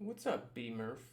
What's up, B Murph?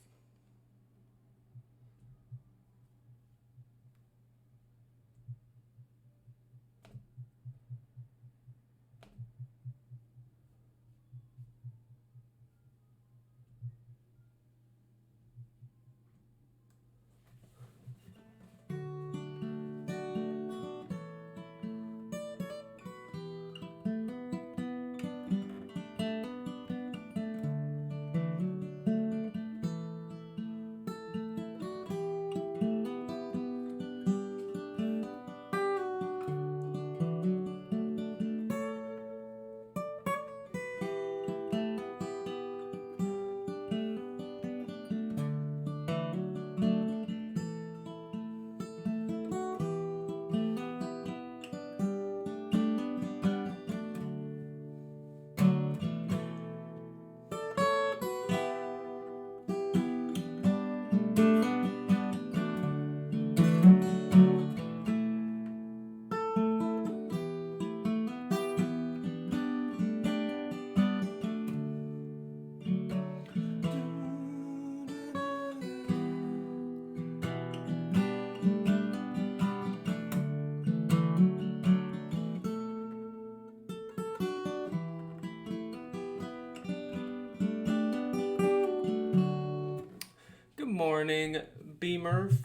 Good morning, B Murph,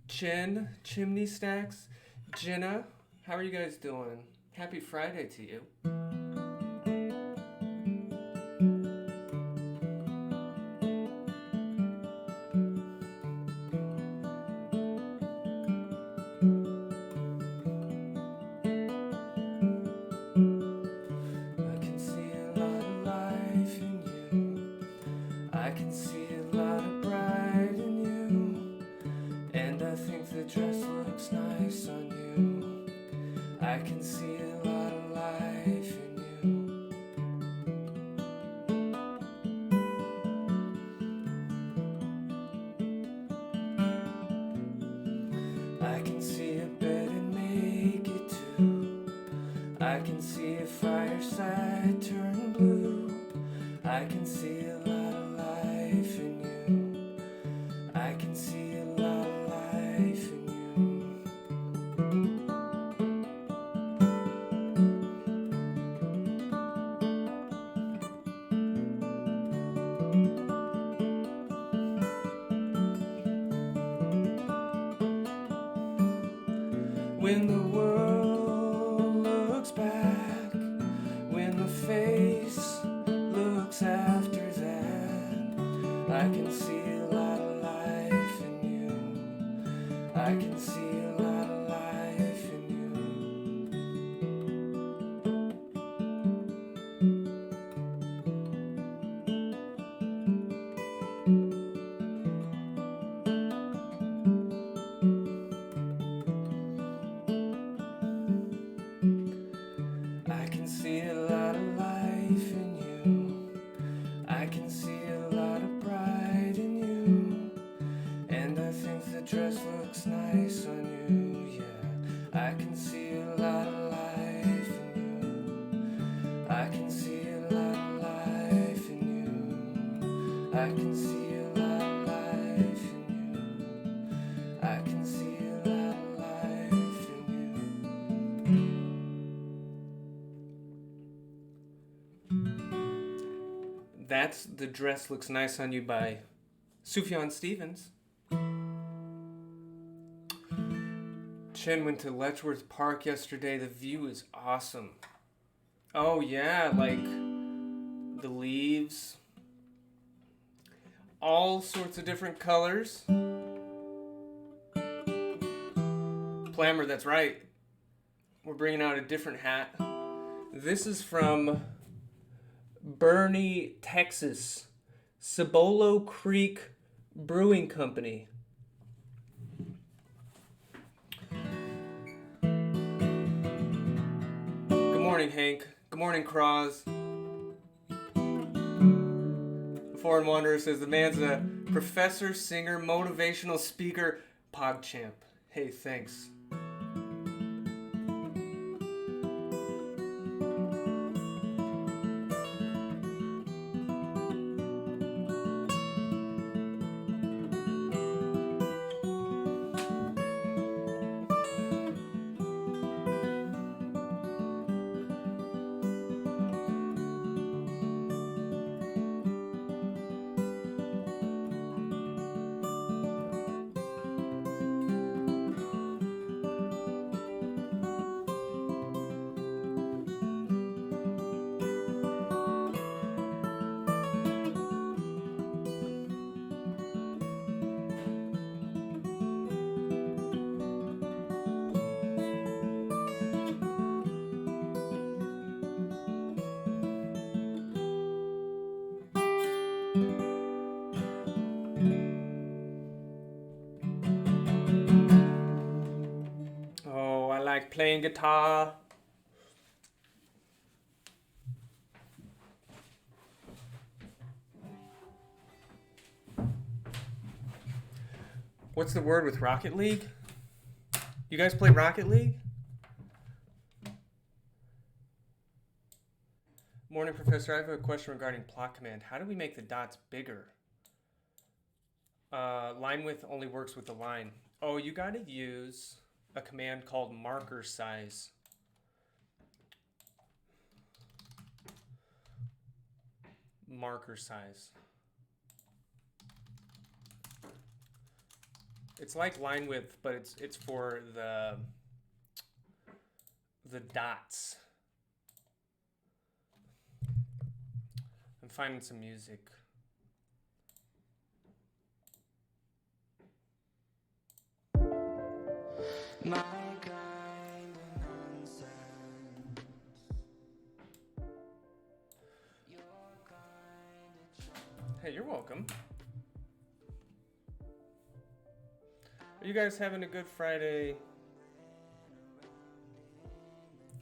Chimney Stacks, Jenna. How are you guys doing? Happy Friday to you. I can see a lot of life in you. I can see a lot of pride in you. And I think the dress looks nice on you. I can see a lot of life in you. I can see a bed and make it too. I can see a fireside turn blue. I can see a lot of life in you. I can see a lot of life in you. When the world looks back, when the face looks after that, I can see a lot of life in you. I can see a lot of life in you. I can see a lot of life in you. I can see a lot of pride in you. And I think the dress looks nice on you, yeah. I can see a lot of life in you. I can see a lot of life in you. I can see a lot of life in you. I can see a lot of life in you. That's The Dress Looks Nice on You by Sufjan Stevens. Chen went to Letchworth Park yesterday. The view is awesome. Oh yeah, like the leaves, all sorts of different colors. Plammer, that's right. We're bringing out a different hat. This is from Bernie, Texas. Cibolo Creek Brewing Company. Good morning, Hank. Good morning, Cross. Foreign Wanderer says the man's a professor, singer, motivational speaker, PogChamp. Hey, thanks. like playing guitar. What's the word with Rocket League? You guys play Rocket League? Morning, Professor. I have a question regarding plot command. How do we make the dots bigger? Line width only works with the line. Oh, you got to use a command called marker size. Marker size. It's like line width, but it's for the dots. I'm finding some music. My kind of nonsense. Hey, you're welcome. Are you guys having a good Friday?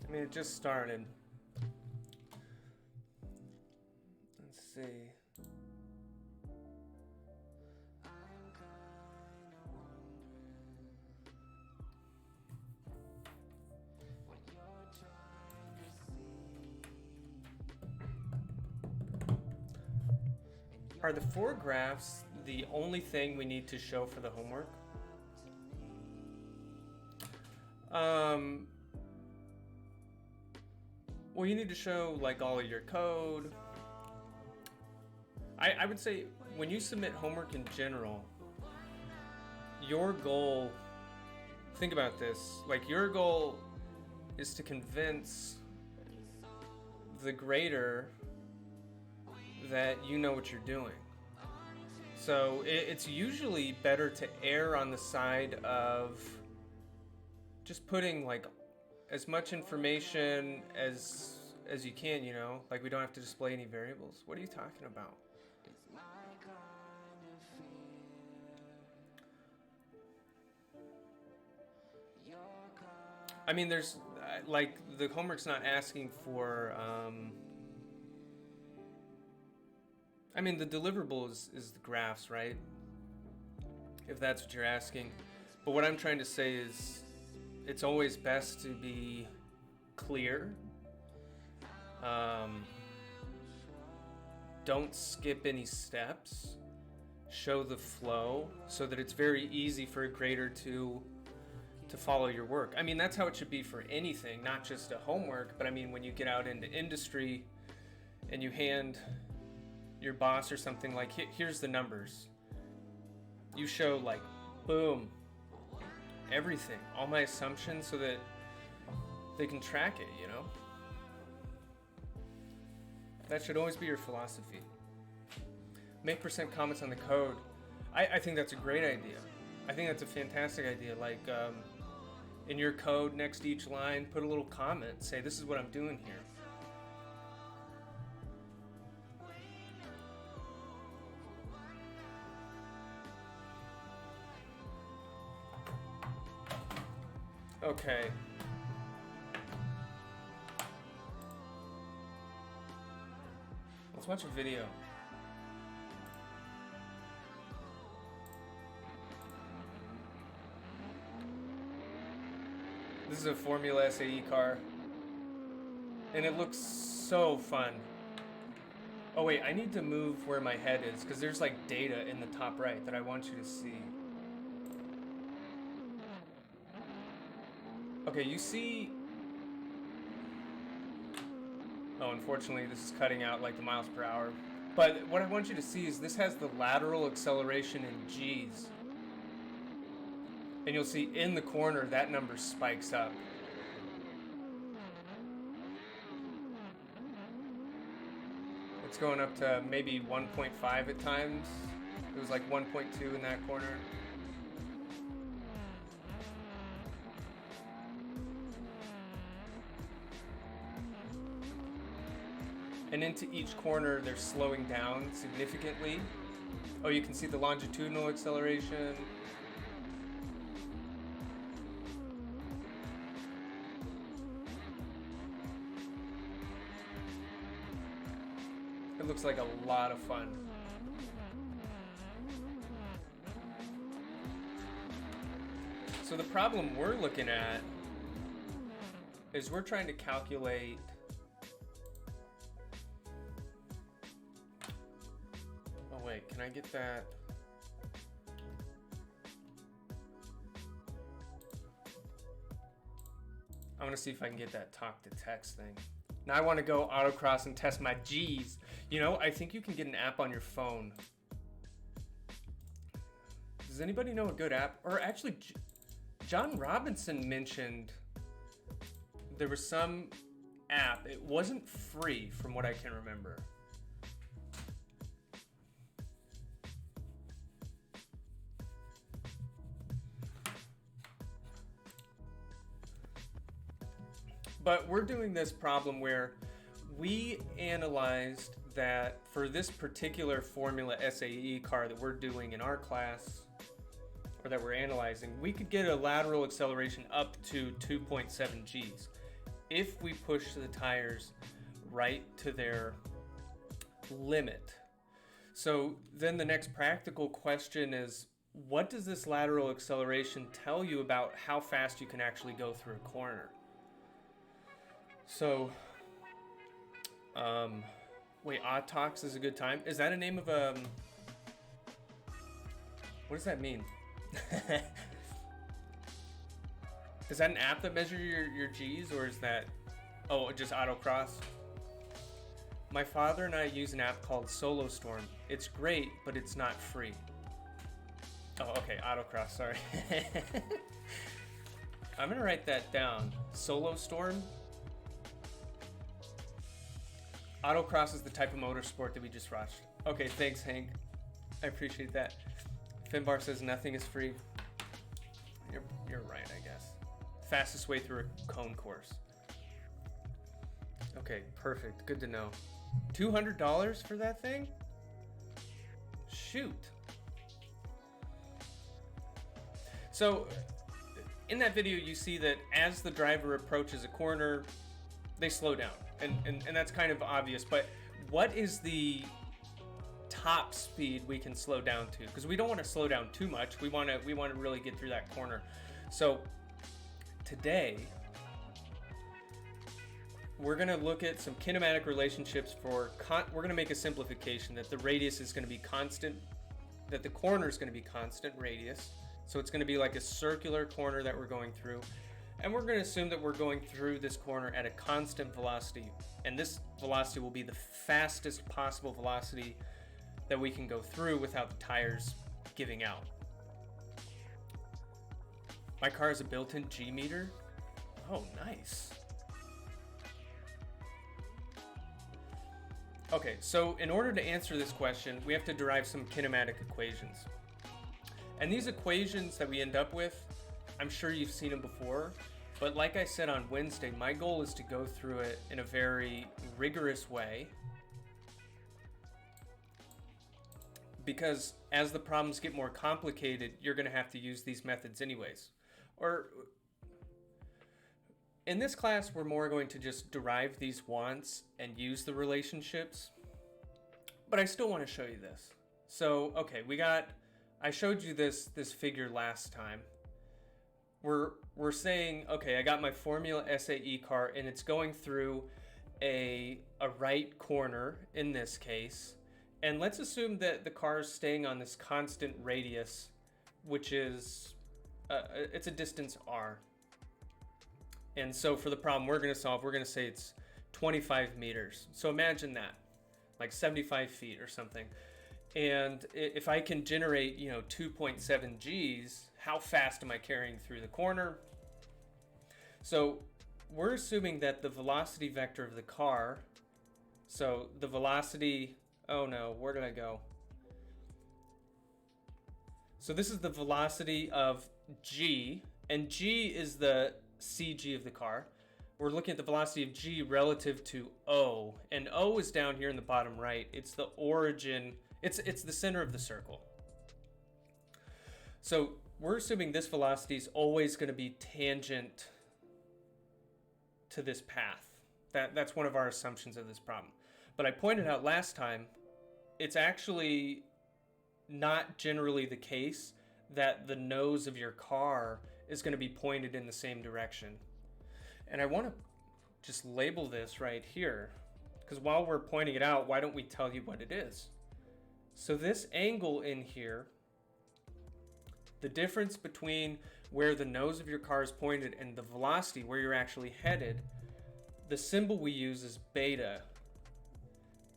I mean, it just started. Let's see. Are the 4 graphs the only thing we need to show for the homework? Well, you need to show like all of your code. I would say when you submit homework in general, your goal, think about this, like your goal is to convince the grader that you know what you're doing. So it's usually better to err on the side of just putting like as much information as you can, you know, like we don't have to display any variables. What are you talking about? I mean, there's like the homework's not asking for I mean, the deliverable is the graphs, right? If that's what you're asking. But what I'm trying to say is it's always best to be clear. Don't skip any steps. Show the flow so that it's very easy for a grader to follow your work. I mean, that's how it should be for anything, not just a homework, but I mean, when you get out into industry and you hand your boss or something like, here's the numbers. You show like, boom, everything, all my assumptions so that they can track it, you know? That should always be your philosophy. Make % comments on the code. I think that's a great idea. I think that's a fantastic idea. Like, in your code, next to each line, put a little comment. Say, this is what I'm doing here. Okay. Let's watch a video. This is a Formula SAE car. And it looks so fun. Oh wait, I need to move where my head is because there's like data in the top right that I want you to see. Okay, you see... Oh, unfortunately this is cutting out like the miles per hour. But what I want you to see is this has the lateral acceleration in G's. And you'll see in the corner that number spikes up. It's going up to maybe 1.5 at times. It was like 1.2 in that corner. And into each corner, they're slowing down significantly. Oh, you can see the longitudinal acceleration. looks like a lot of fun. So the problem we're looking at is we're trying to calculate oh wait, can I get that? I want to see if I can get that talk to text thing. Now I want to go autocross and test my G's. You know, I think you can get an app on your phone. Does anybody know a good app? Or actually, John Robinson mentioned there was some app. It wasn't free from what I can remember. But we're doing this problem where we analyzed that for this particular Formula SAE car that we're doing in our class, or that we're analyzing, we could get a lateral acceleration up to 2.7 Gs if we push the tires right to their limit. So then the next practical question is, what does this lateral acceleration tell you about how fast you can actually go through a corner? So, wait, Autox is a good time. Is that a name of what does that mean? Is that an app that measures your G's, or is that, oh, just autocross? My father and I use an app called Solo Storm. It's great, but it's not free. Oh, okay, autocross, sorry. I'm gonna write that down. Solo Storm. Autocross is the type of motorsport that we just watched. Okay, thanks, Hank. I appreciate that. Finbar says nothing is free. You're right, I guess. Fastest way through a cone course. Okay, perfect. Good to know. $200 for that thing? Shoot. So, in that video, you see that as the driver approaches a corner, they slow down. And that's kind of obvious, but what is the top speed we can slow down to? Because we don't want to slow down too much. We want to really get through that corner. So today we're going to look at some kinematic relationships for we're going to make a simplification that the radius is going to be constant, that the corner is going to be constant radius. So it's going to be like a circular corner that we're going through. And we're going to assume that we're going through this corner at a constant velocity. And this velocity will be the fastest possible velocity that we can go through without the tires giving out. My car has a built-in G meter. Oh, nice. Okay, so in order to answer this question, we have to derive some kinematic equations. And these equations that we end up with, I'm sure you've seen them before, but like I said on Wednesday, my goal is to go through it in a very rigorous way, because as the problems get more complicated, you're going to have to use these methods anyways. Or in this class, we're more going to just derive these once and use the relationships, but I still want to show you this. So, okay, I showed you this figure last time. We're saying, okay, I got my Formula SAE car and it's going through a right corner in this case. And let's assume that the car is staying on this constant radius, which is, it's a distance r. And so for the problem we're going to solve, we're going to say it's 25 meters. So imagine that, like 75 feet or something. And if I can generate, 2.7 Gs, how fast am I carrying through the corner? So we're assuming that the velocity vector of the car, so the velocity, oh no, where did I go? So this is the velocity of G, and G is the CG of the car. We're looking at the velocity of G relative to O, and O is down here in the bottom right. It's the origin, it's the center of the circle. So we're assuming this velocity is always going to be tangent to this path. That's one of our assumptions of this problem. But I pointed out last time, it's actually not generally the case that the nose of your car is going to be pointed in the same direction. And I want to just label this right here, because while we're pointing it out, why don't we tell you what it is? So this angle in here, the difference between where the nose of your car is pointed and the velocity, where you're actually headed, the symbol we use is beta,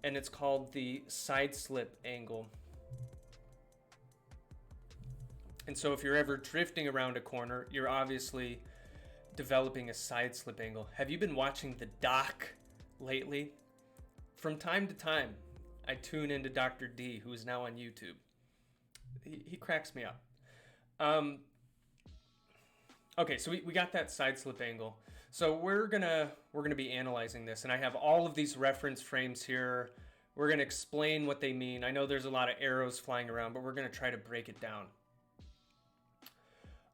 and it's called the side slip angle. And so if you're ever drifting around a corner, you're obviously developing a side slip angle. Have you been watching The Doc lately? From time to time, I tune into Dr. D, who is now on YouTube. He cracks me up. Okay, so we got that side slip angle. So we're gonna be analyzing this, and I have all of these reference frames here. We're gonna explain what they mean. I know there's a lot of arrows flying around, but we're gonna try to break it down.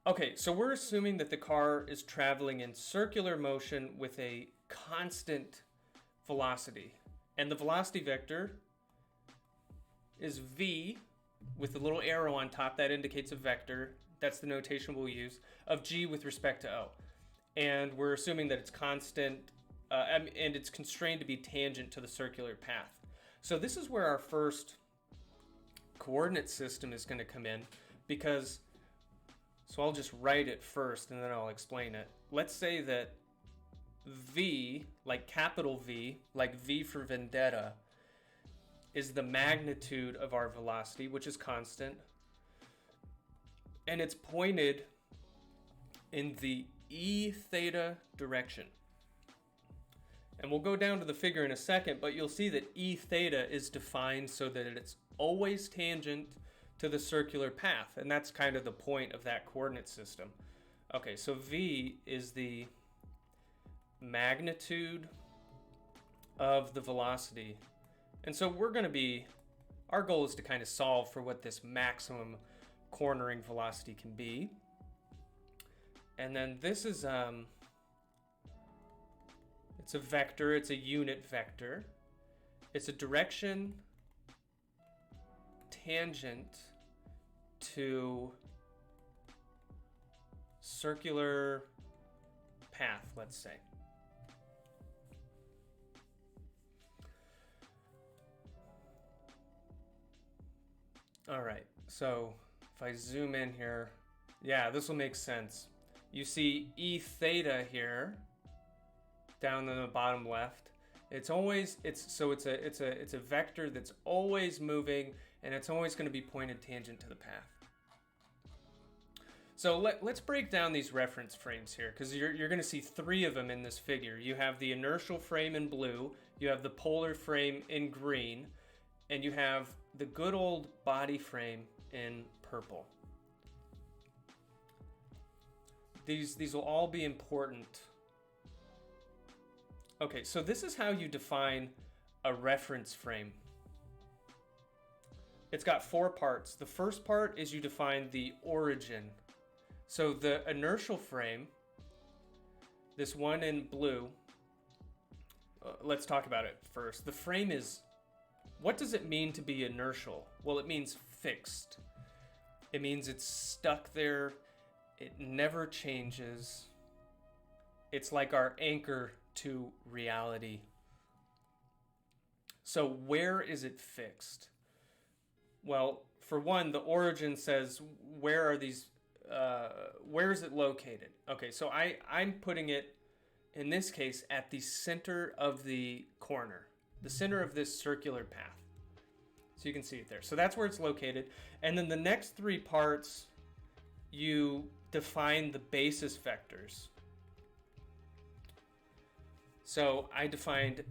Okay, so we're assuming that the car is traveling in circular motion with a constant velocity. And the velocity vector is v with a little arrow on top that indicates a vector. That's the notation we'll use, of g with respect to o. And we're assuming that it's constant and it's constrained to be tangent to the circular path. So this is where our first coordinate system is going to come in, because, so I'll just write it first and then I'll explain it. Let's say that v, like capital V, like V for vendetta, is the magnitude of our velocity, which is constant, and it's pointed in the e theta direction. And we'll go down to the figure in a second, but you'll see that e theta is defined so that it's always tangent to the circular path, and that's kind of the point of that coordinate system. Okay, so v is the magnitude of the velocity. And so we're going to be, our goal is to kind of solve for what this maximum cornering velocity can be. And then this is, it's a vector, it's a unit vector. It's a direction tangent to circular path, let's say. All right, so if I zoom in here, yeah, this will make sense. You see e theta here, down in the bottom left. It's always, it's a vector that's always moving, and it's always going to be pointed tangent to the path. So let's break down these reference frames here, because you're going to see three of them in this figure. You have the inertial frame in blue, you have the polar frame in green, and you have the good old body frame in purple. These will all be important. Okay, so this is how you define a reference frame. It's got four parts. The first part is you define the origin. So the inertial frame, this one in blue, let's talk about it first. The frame is, what does it mean to be inertial? Well, it means fixed. It means it's stuck there. It never changes. It's like our anchor to reality. So where is it fixed? Well, for one, the origin says, where are these, where is it located? Okay, so I'm putting it, in this case, at the center of the corner, the center of this circular path. So you can see it there. So that's where it's located. And then the next three parts, you define the basis vectors. So I defined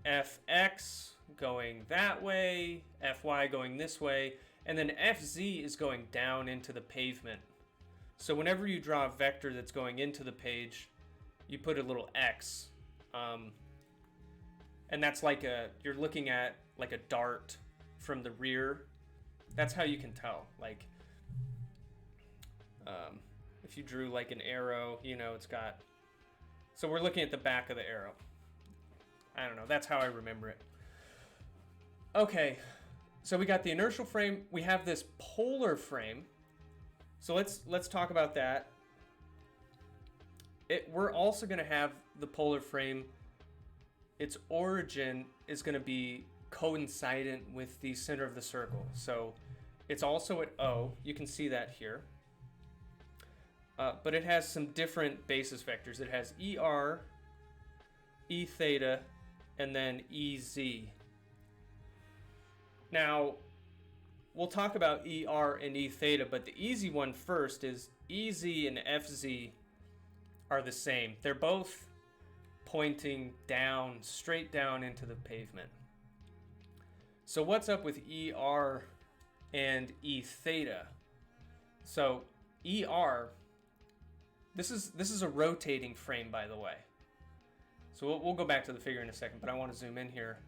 fx going that way, fy going this way, and then fz is going down into the pavement. So whenever you draw a vector that's going into the page, you put a little x. And that's like you're looking at like a dart from the rear. That's how you can tell. Like, if you drew like an arrow, you know, it's got, so we're looking at the back of the arrow. I don't know, that's how I remember it. Okay, so we got the inertial frame. We have this polar frame. So let's talk about that. We're also going to have the polar frame. Its origin is going to be coincident with the center of the circle. So it's also at O. You can see that here. But it has some different basis vectors. It has ER, E theta, and then EZ. Now, we'll talk about ER and E theta, but the easy one first is EZ and FZ are the same. They're both pointing down, straight down into the pavement. So what's up with ER and E theta? So ER, this is a rotating frame, by the way. So we'll go back to the figure in a second, but I want to zoom in here.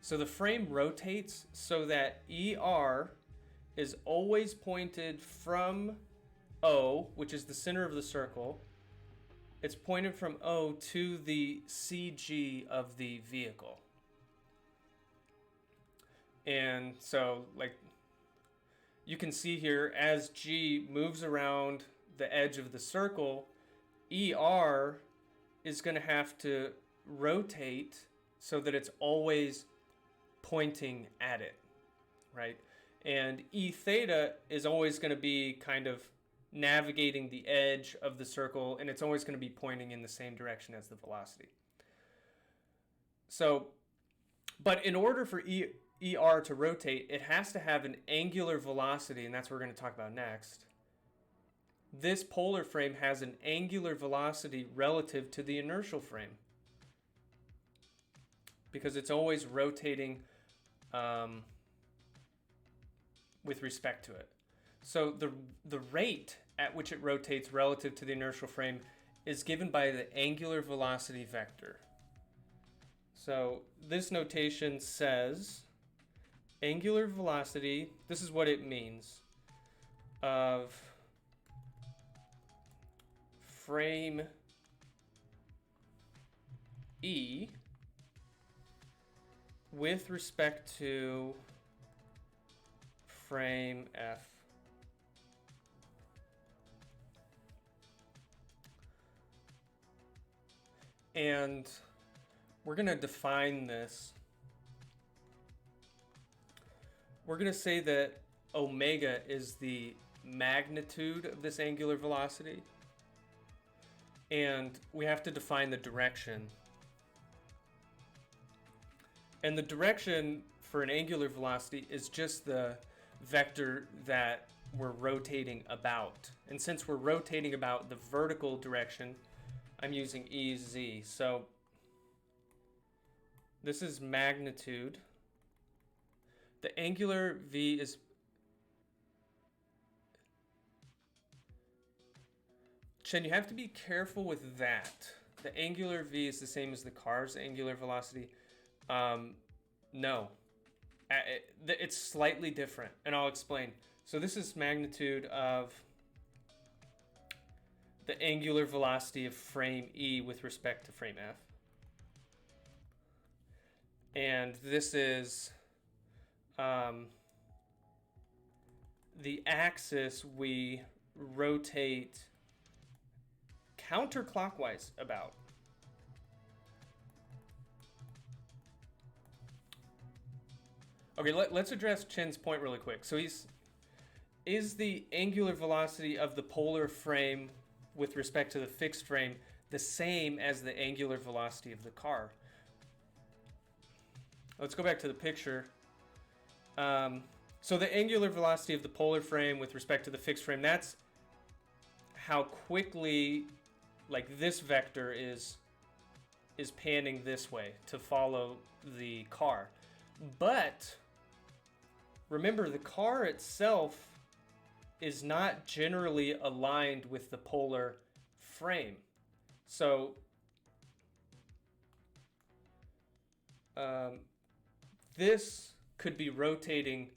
So the frame rotates so that ER is always pointed from O, which is the center of the circle. It's pointed from O to the CG of the vehicle. And so, like, you can see here, as G moves around the edge of the circle, ER is going to have to rotate so that it's always pointing at it, right? And E theta is always going to be kind of navigating the edge of the circle, and it's always going to be pointing in the same direction as the velocity. So, but in order for ER to rotate, it has to have an angular velocity, and that's what we're going to talk about next. This polar frame has an angular velocity relative to the inertial frame because it's always rotating with respect to it. So the rate at which it rotates relative to the inertial frame is given by the angular velocity vector. So this notation says angular velocity, this is what it means, of frame E with respect to frame F. And we're going to define this. We're going to say that omega is the magnitude of this angular velocity. And we have to define the direction. And the direction for an angular velocity is just the vector that we're rotating about. And since we're rotating about the vertical direction, I'm using EZ. So this is magnitude. The angular V is Chen, you have to be careful with that. The angular V is the same as the car's angular velocity. No. It's slightly different, and I'll explain. So this is magnitude of the angular velocity of frame E with respect to frame F. And this is the axis we rotate counterclockwise about. Okay, let's address Chen's point really quick. So is the angular velocity of the polar frame with respect to the fixed frame the same as the angular velocity of the car? Let's go back to the picture. So the angular velocity of the polar frame with respect to the fixed frame, that's how quickly, like, this vector is panning this way to follow the car. But remember, the car itself is not generally aligned with the polar frame. So this could be rotating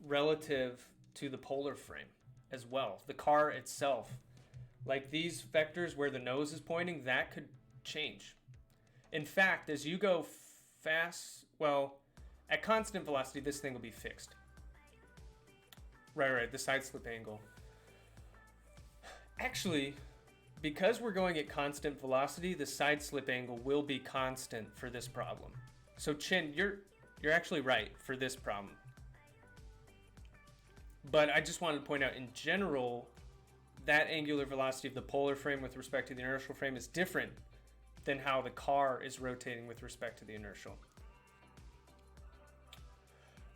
relative to the polar frame as well. The car itself, like these vectors where the nose is pointing, that could change. In fact, as you go fast, well, At constant velocity, this thing will be fixed. Right, the side slip angle. Actually, because we're going at constant velocity, the side slip angle will be constant for this problem. So Chin, you're actually right for this problem. But I just wanted to point out, in general, that angular velocity of the polar frame with respect to the inertial frame is different than how the car is rotating with respect to the inertial.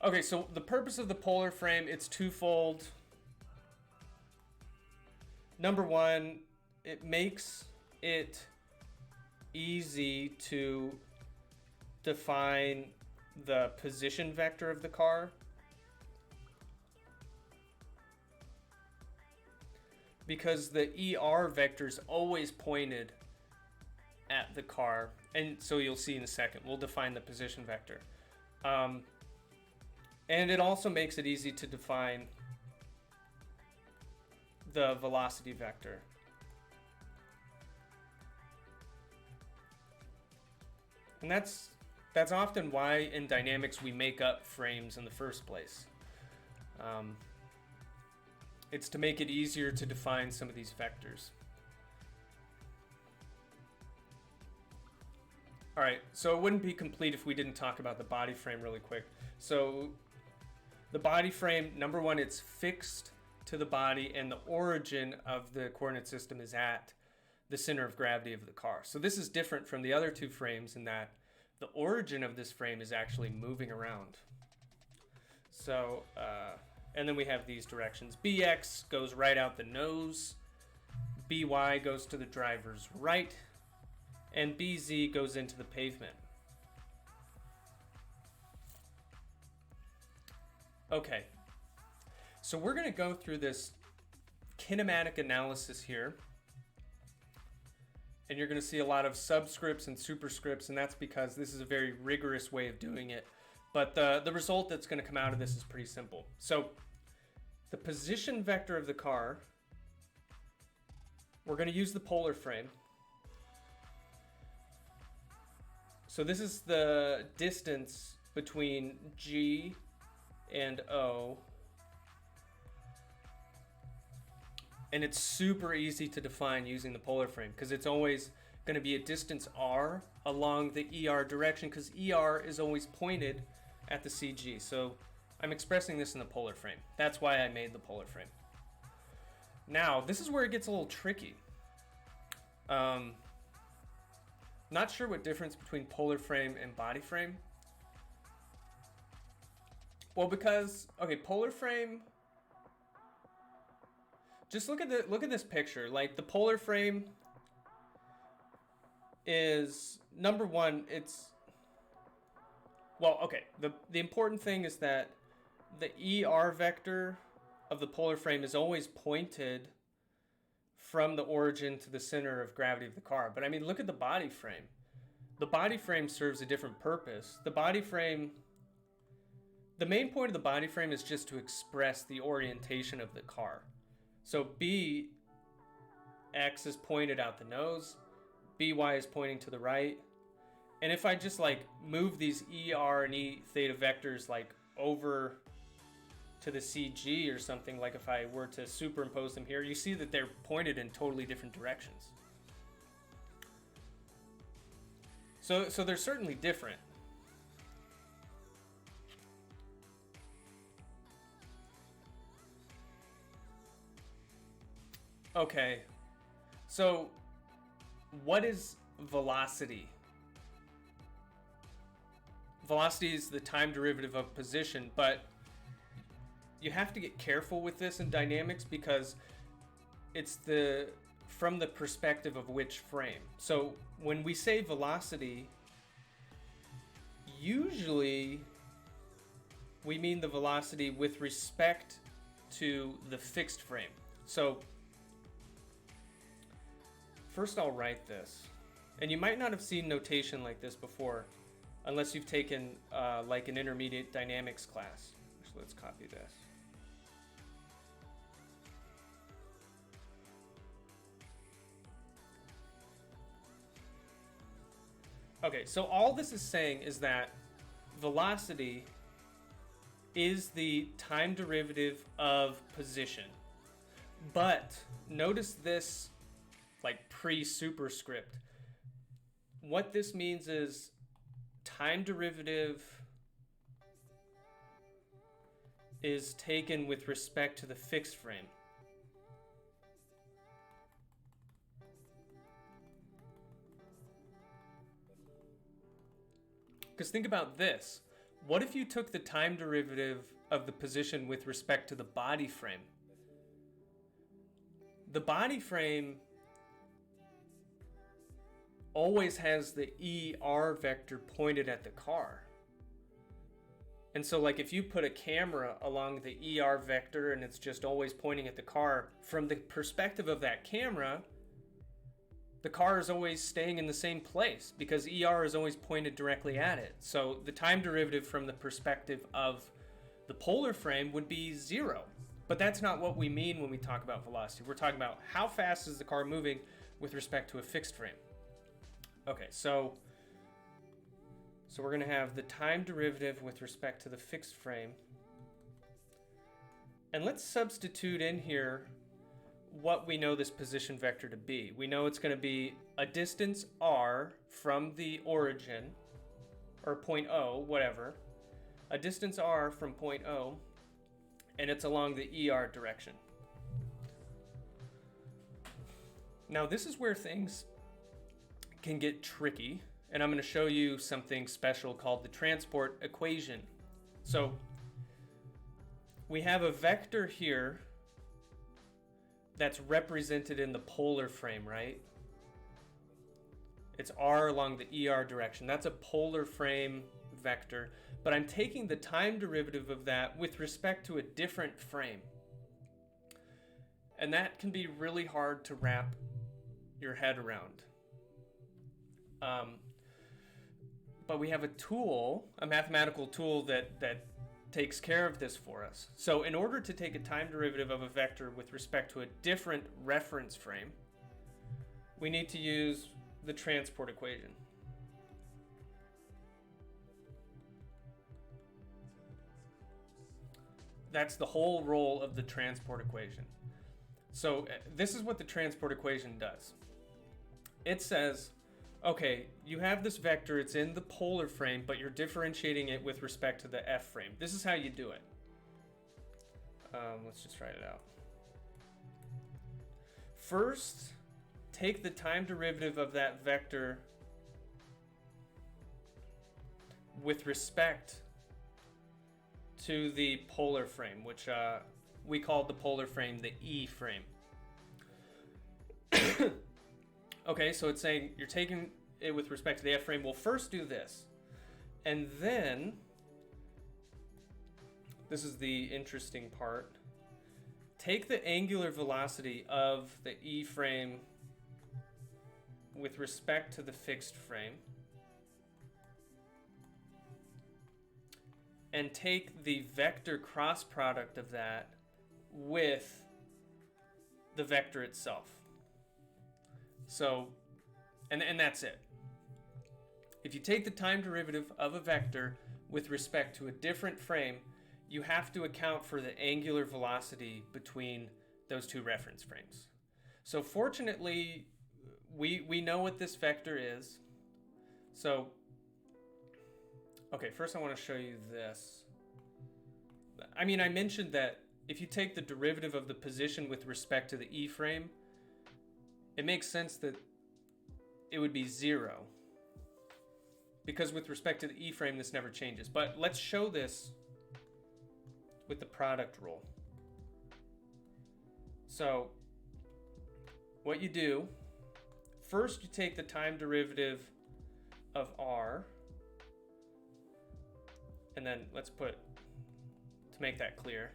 Okay, so the purpose of the polar frame, it's twofold. Number one, it makes it easy to define the position vector of the car. Because the ER vector is always pointed at the car. And so you'll see in a second, we'll define the position vector. And it also makes it easy to define the velocity vector. And that's often why in dynamics we make up frames in the first place. It's to make it easier to define some of these vectors. All right, so it wouldn't be complete if we didn't talk about the body frame really quick. So the body frame, number one, it's fixed to the body, and the origin of the coordinate system is at the center of gravity of the car. So this is different from the other two frames in that the origin of this frame is actually moving around. So, and then we have these directions. BX goes right out the nose, BY goes to the driver's right, and BZ goes into the pavement. Okay, so we're going to go through this kinematic analysis here, and you're going to see a lot of subscripts and superscripts, and that's because this is a very rigorous way of doing it. But the result that's going to come out of this is pretty simple. So the position vector of the car, we're going to use the polar frame. So this is the distance between G and O. And it's super easy to define using the polar frame because it's always going to be a distance r along the ER direction, because ER is always pointed at the CG. So I'm expressing this in the polar frame. That's why I made the polar frame. Now, this is where it gets a little tricky. Not sure what difference between polar frame and body frame. Well, because, okay, polar frame, just look at this picture. Like, the polar frame is, number one, it's, well, okay, the important thing is that the ER vector of the polar frame is always pointed from the origin to the center of gravity of the car. But I mean, look at the body frame. The body frame serves a different purpose. The body frame, the main point of the body frame is just to express the orientation of the car. So BX is pointed out the nose, BY is pointing to the right. And if I just like move these ER and E theta vectors like over to the CG or something, like if I were to superimpose them here, you see that they're pointed in totally different directions. So they're certainly different. Okay, so what is velocity? Velocity is the time derivative of position, but you have to get careful with this in dynamics because it's from the perspective of which frame. So when we say velocity, usually we mean the velocity with respect to the fixed frame. So first I'll write this, and you might not have seen notation like this before unless you've taken like an intermediate dynamics class. Actually, let's copy this. Okay, so all this is saying is that velocity is the time derivative of position. But notice this, like pre-superscript. What this means is time derivative is taken with respect to the fixed frame. Because think about this. What if you took the time derivative of the position with respect to the body frame? The body frame always has the ER vector pointed at the car. And so like if you put a camera along the ER vector and it's just always pointing at the car, from the perspective of that camera, the car is always staying in the same place because ER is always pointed directly at it. So the time derivative from the perspective of the polar frame would be 0. But that's not what we mean when we talk about velocity. We're talking about how fast is the car moving with respect to a fixed frame. Okay, so we're going to have the time derivative with respect to the fixed frame. And let's substitute in here what we know this position vector to be. We know it's going to be a distance r from the origin, or point O, whatever. A distance r from point O, and it's along the ER direction. Now this is where things can get tricky, and I'm going to show you something special called the transport equation. So we have a vector here that's represented in the polar frame, right? It's r along the ER direction. That's a polar frame vector, but I'm taking the time derivative of that with respect to a different frame. And that can be really hard to wrap your head around. But we have a tool, a mathematical tool that takes care of this for us. So in order to take a time derivative of a vector with respect to a different reference frame, we need to use the transport equation. That's the whole role of the transport equation. So this is what the transport equation does. It says, okay, you have this vector, it's in the polar frame, but you're differentiating it with respect to the F frame. This is how you do it. Let's just write it out. First, take the time derivative of that vector with respect to the polar frame, which we called the polar frame the E frame. Okay, so it's saying you're taking it with respect to the F frame. We'll first do this. And then, this is the interesting part, take the angular velocity of the E frame with respect to the fixed frame, and take the vector cross product of that with the vector itself. So, and that's it. If you take the time derivative of a vector with respect to a different frame, you have to account for the angular velocity between those two reference frames. So fortunately, we know what this vector is. So, okay, first I want to show you this. I mean, I mentioned that if you take the derivative of the position with respect to the E frame, it makes sense that it would be 0. Because with respect to the E frame, this never changes. But let's show this with the product rule. So, what you do, first you take the time derivative of R, and then let's put, to make that clear,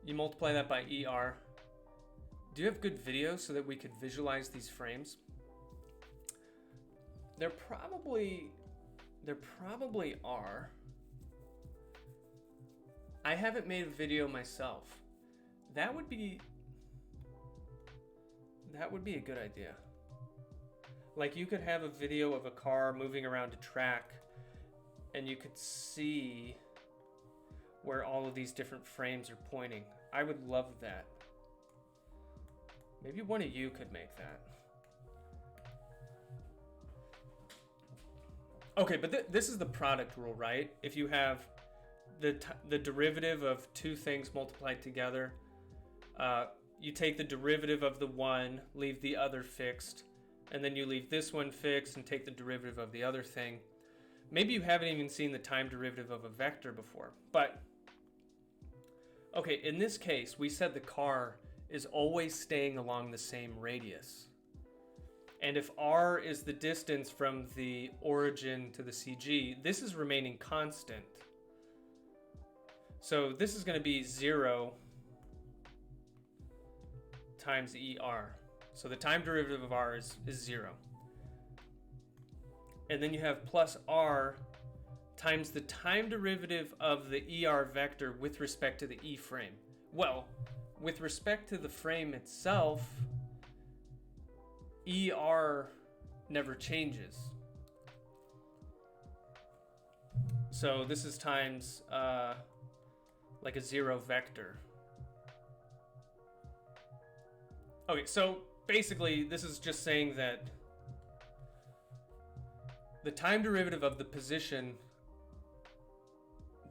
you multiply that by ER. Do you have good video so that we could visualize these frames? There probably are. I haven't made a video myself. That would be a good idea. Like you could have a video of a car moving around a track and you could see where all of these different frames are pointing. I would love that. Maybe one of you could make that. Okay, but this is the product rule, right? If you have the derivative of two things multiplied together, you take the derivative of the one, leave the other fixed, and then you leave this one fixed and take the derivative of the other thing. Maybe you haven't even seen the time derivative of a vector before, but okay, in this case, we said the car is always staying along the same radius. And if r is the distance from the origin to the CG, this is remaining constant. So this is going to be 0 times ER. So the time derivative of r is 0. And then you have plus r times the time derivative of the ER vector with respect to the E frame. Well, with respect to the frame itself, ER never changes. So this is times like a 0 vector. Okay, so basically this is just saying that the time derivative of the position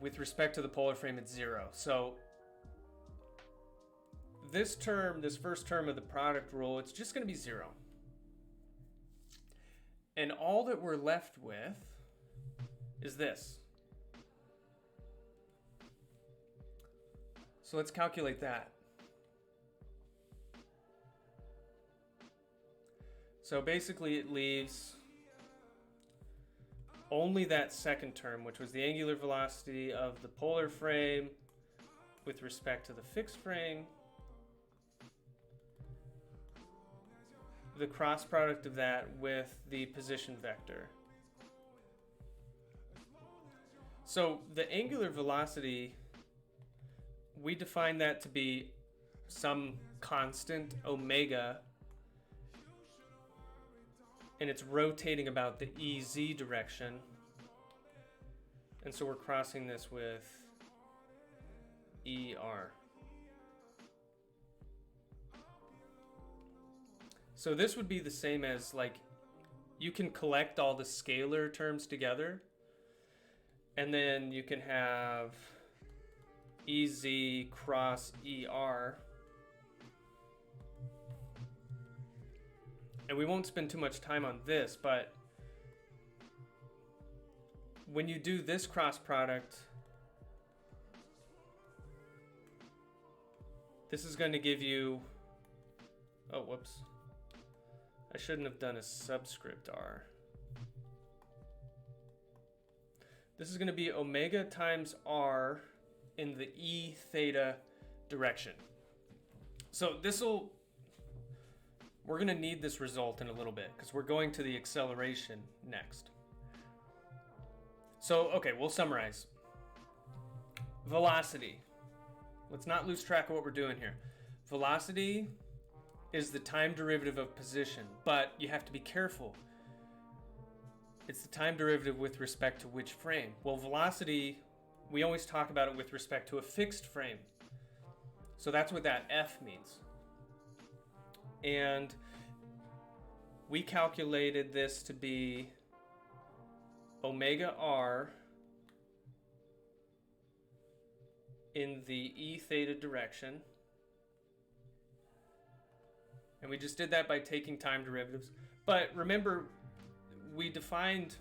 with respect to the polar frame is 0. So this term, this first term of the product rule, it's just going to be 0. And all that we're left with is this. So let's calculate that. So basically it leaves only that second term, which was the angular velocity of the polar frame with respect to the fixed frame. The cross product of that with the position vector. So the angular velocity, we define that to be some constant omega, and it's rotating about the EZ direction. And so we're crossing this with ER. So this would be the same as, like, you can collect all the scalar terms together, and then you can have EZ cross ER. And we won't spend too much time on this, but when you do this cross product, this is going to give you, oh, whoops. I shouldn't have done a subscript R. This is going to be omega times R in the E theta direction. So we're going to need this result in a little bit because we're going to the acceleration next. So, okay, we'll summarize. Velocity. Let's not lose track of what we're doing here. Velocity is the time derivative of position, but you have to be careful. It's the time derivative with respect to which frame? Well, velocity, we always talk about it with respect to a fixed frame. So that's what that F means. And we calculated this to be omega R in the E theta direction. And we just did that by taking time derivatives. But remember, we defined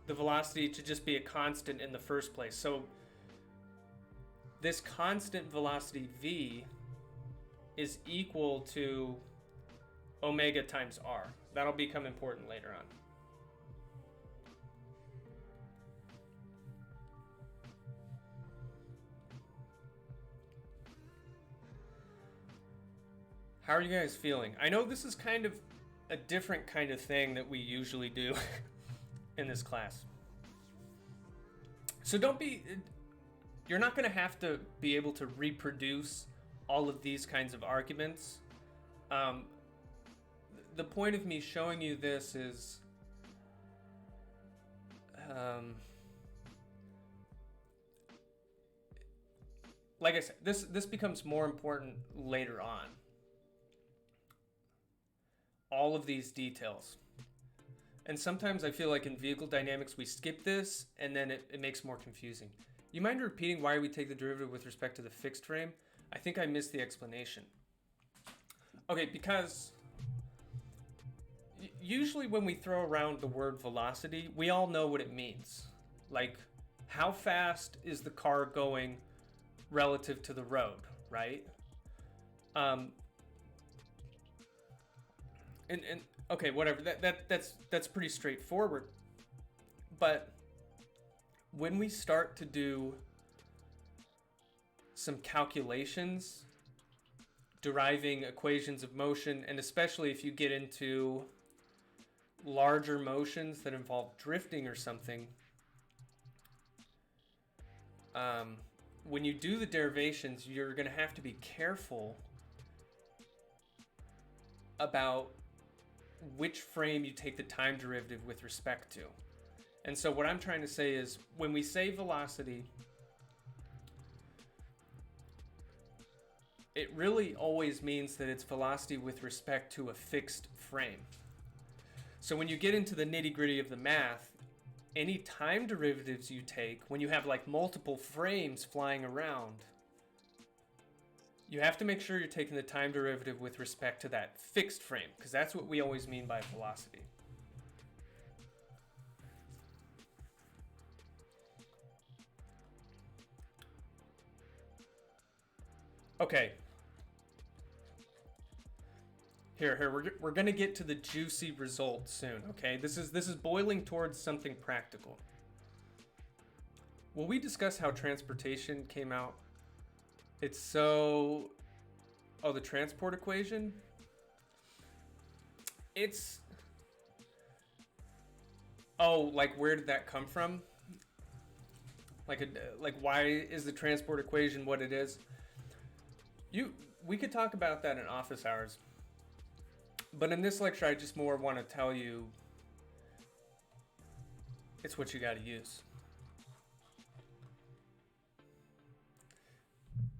the velocity to just be a constant in the first place. So this constant velocity V is equal to omega times R. That'll become important later on. How are you guys feeling? I know this is kind of a different kind of thing that we usually do in this class. So you're not going to have to be able to reproduce all of these kinds of arguments. The point of me showing you this is like I said, this becomes more important later on. All of these details. And sometimes I feel like in vehicle dynamics we skip this and then it makes more confusing. You mind repeating why we take the derivative with respect to the fixed frame? I think I missed the explanation. Okay, because usually when we throw around the word velocity, we all know what it means. Like, how fast is the car going relative to the road, right? And okay, whatever. That's pretty straightforward. But when we start to do some calculations, deriving equations of motion, and especially if you get into larger motions that involve drifting or something, when you do the derivations, you're going to have to be careful about which frame you take the time derivative with respect to. And so what I'm trying to say is, when we say velocity, it really always means that it's velocity with respect to a fixed frame. So when you get into the nitty-gritty of the math, any time derivatives you take, when you have like multiple frames flying around, you have to make sure you're taking the time derivative with respect to that fixed frame, because that's what we always mean by velocity. Okay. Here, we're gonna get to the juicy result soon. Okay, this is boiling towards something practical. Will we discuss how transportation came out? It's so... Oh, the transport equation? It's... Oh, like where did that come from? Like why is the transport equation what it is? We could talk about that in office hours. But in this lecture, I just more want to tell you it's what you got to use.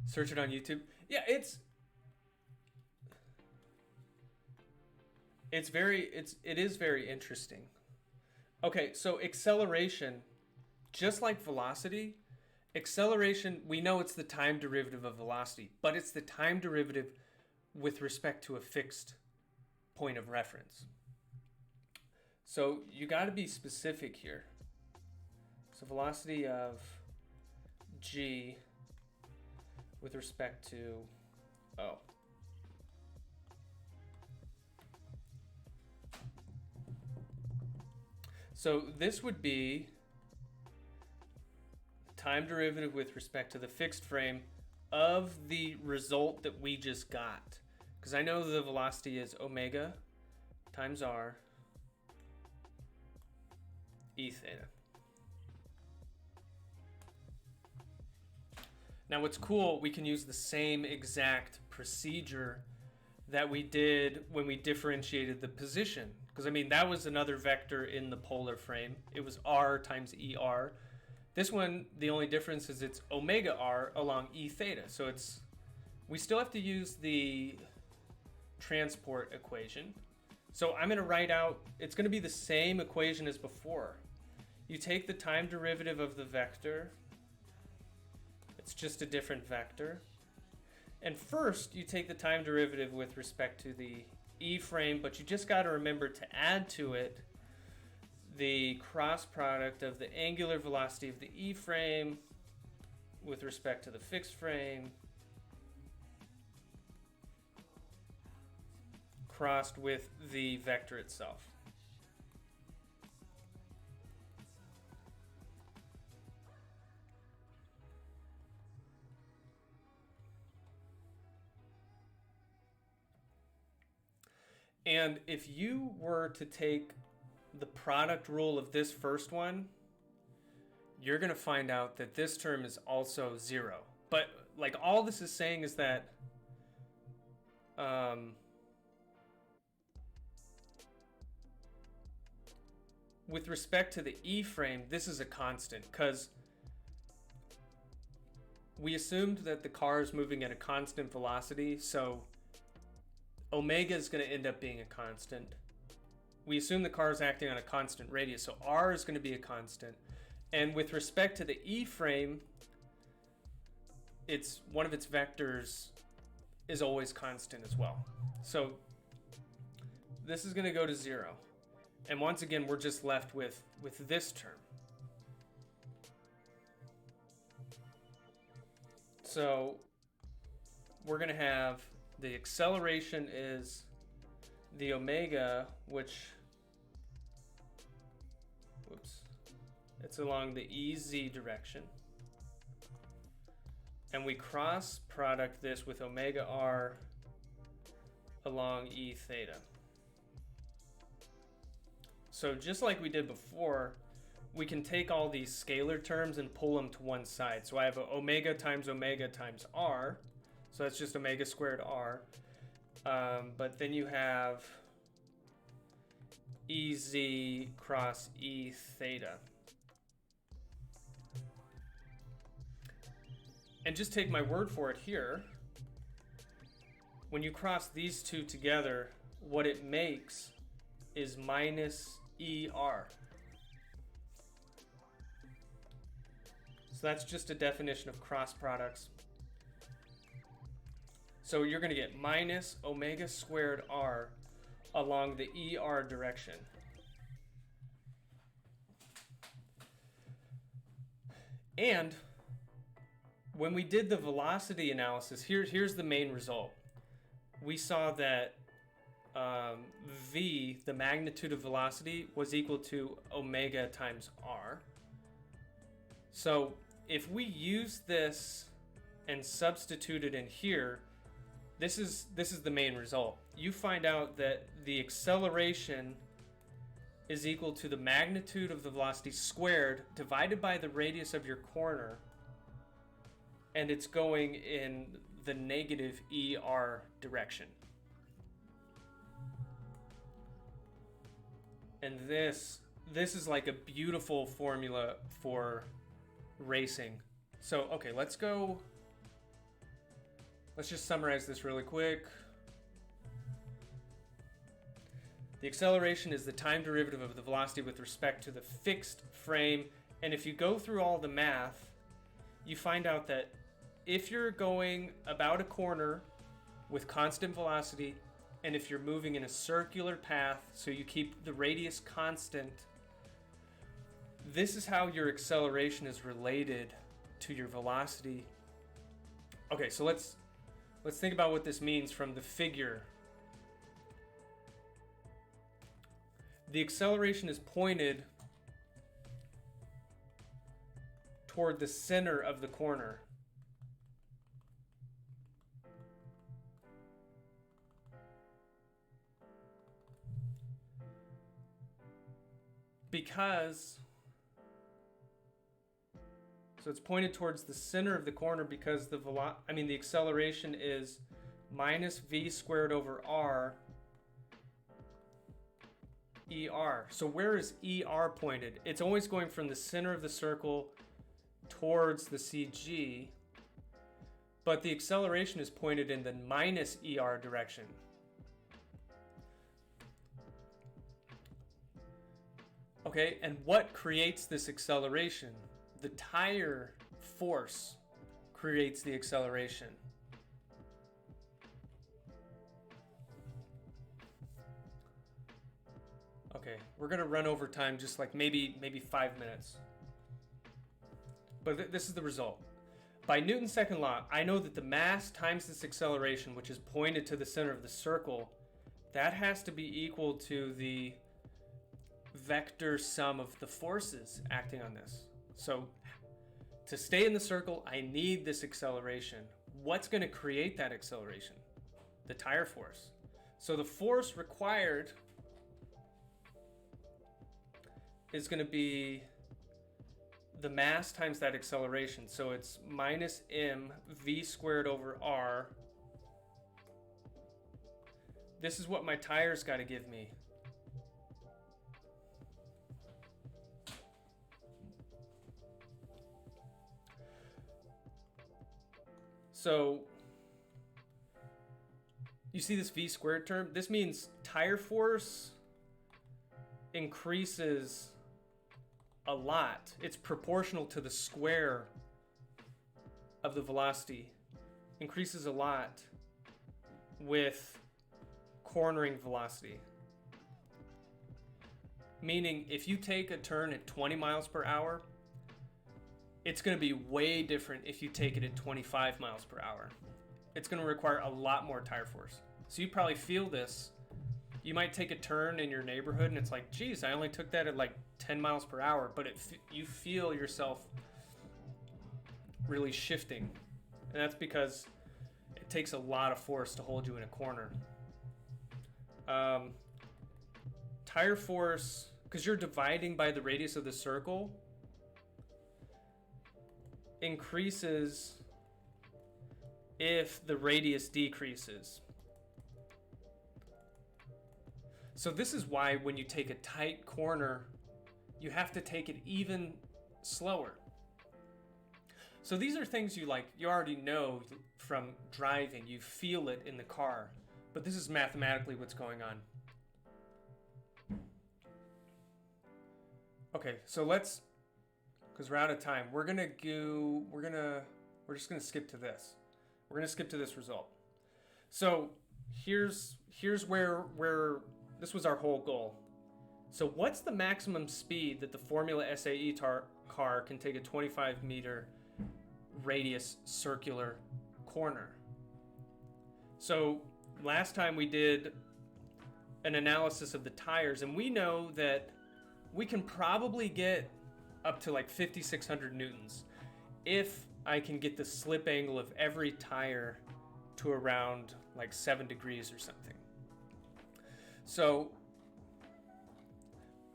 Search it on YouTube. Yeah, it is very interesting. Okay, so acceleration, just like velocity, acceleration, we know it's the time derivative of velocity, but it's the time derivative with respect to a fixed point of reference. So you got to be specific here. So velocity of g with respect to O. So this would be time derivative with respect to the fixed frame of the result that we just got. Because I know the velocity is omega times r e theta. Now what's cool, we can use the same exact procedure that we did when we differentiated the position. Because I mean, that was another vector in the polar frame. It was r times er. This one, the only difference is it's omega r along e theta. So we still have to use the transport equation. So I'm going to write out, it's going to be the same equation as before. You take the time derivative of the vector. It's just a different vector. And first, you take the time derivative with respect to the e frame, but you just got to remember to add to it the cross product of the angular velocity of the e frame with respect to the fixed frame crossed with the vector itself. And if you were to take the product rule of this first one, you're going to find out that this term is also 0. But like all this is saying is that with respect to the E frame, this is a constant because we assumed that the car is moving at a constant velocity, so omega is going to end up being a constant. We assume the car is acting on a constant radius, so r is going to be a constant. And with respect to the E frame, it's one of its vectors is always constant as well. So this is going to go to 0. And once again, we're just left with this term. So we're going to have the acceleration is the omega, which, it's along the EZ direction. And we cross product this with omega r along E theta. So just like we did before, we can take all these scalar terms and pull them to one side. So I have omega times r. So that's just omega squared r. But then you have EZ cross E theta. And just take my word for it here. When you cross these two together, what it makes is minus ER. So that's just a definition of cross products. So you're going to get minus omega squared r along the ER direction. And when we did the velocity analysis, here's the main result. We saw that v, the magnitude of velocity, was equal to omega times r. So if we use this and substitute it in here, this is the main result. You find out that the acceleration is equal to the magnitude of the velocity squared divided by the radius of your corner, and it's going in the negative ER direction. And this is like a beautiful formula for racing. So, okay, let's just summarize this really quick. The acceleration is the time derivative of the velocity with respect to the fixed frame. And if you go through all the math, you find out that if you're going about a corner with constant velocity, and if you're moving in a circular path, so you keep the radius constant, this is how your acceleration is related to your velocity. Okay, so let's think about what this means from the figure. The acceleration is pointed toward the center of the corner. So it's pointed towards the center of the corner because the acceleration is minus v squared over r ER. So where is ER pointed? It's always going from the center of the circle towards the CG, but the acceleration is pointed in the minus ER direction. Okay, and what creates this acceleration? The tire force creates the acceleration. Okay, we're gonna run over time, just like maybe 5 minutes. But this is the result. By Newton's second law, I know that the mass times this acceleration, which is pointed to the center of the circle, that has to be equal to the vector sum of the forces acting on this. So to stay in the circle, I need this acceleration. What's going to create that acceleration? The tire force. So the force required is going to be the mass times that acceleration. So it's minus m v squared over r. This is what my tire's got to give me. So you see this V squared term? This means tire force increases a lot. It's proportional to the square of the velocity. Increases a lot with cornering velocity. Meaning if you take a turn at 20 miles per hour, it's going to be way different if you take it at 25 miles per hour. It's going to require a lot more tire force. So you probably feel this. You might take a turn in your neighborhood and it's like, geez, I only took that at like 10 miles per hour, but you feel yourself really shifting. And that's because it takes a lot of force to hold you in a corner. Tire force, because you're dividing by the radius of the circle, increases if the radius decreases. So this is why when you take a tight corner, you have to take it even slower. So these are things you already know from driving. You feel it in the car, but this is mathematically what's going on. Okay, so because we're out of time, we're just gonna skip to this. We're gonna skip to this result. So here's where this was our whole goal. So what's the maximum speed that the Formula SAE car can take a 25 meter radius circular corner? So last time we did an analysis of the tires, and we know that we can probably get up to like 5,600 newtons if I can get the slip angle of every tire to around like 7 degrees or something. So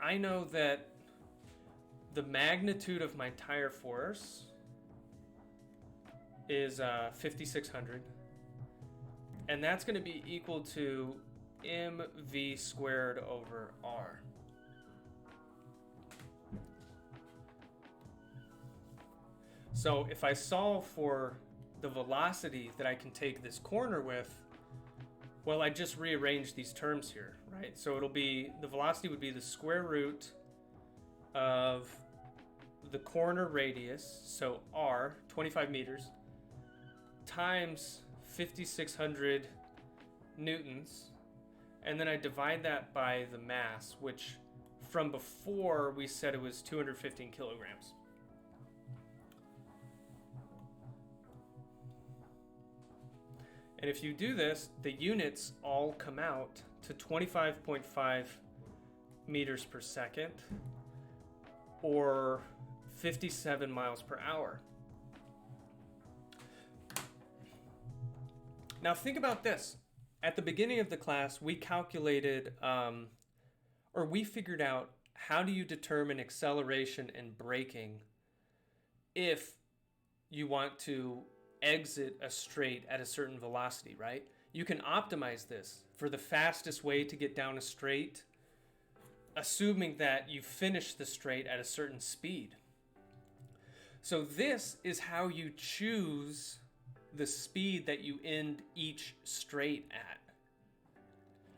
I know that the magnitude of my tire force is 5,600, and that's going to be equal to mv squared over r. So if I solve for the velocity that I can take this corner with, well, I just rearrange these terms here, right? So the velocity would be the square root of the corner radius, so r, 25 meters, times 5,600 newtons, and then I divide that by the mass, which from before we said it was 215 kilograms. And if you do this, the units all come out to 25.5 meters per second, or 57 miles per hour. Now think about this. At the beginning of the class, we calculated, or we figured out how do you determine acceleration and braking if you want to exit a straight at a certain velocity, right? You can optimize this for the fastest way to get down a straight, assuming that you finish the straight at a certain speed. So this is how you choose the speed that you end each straight at.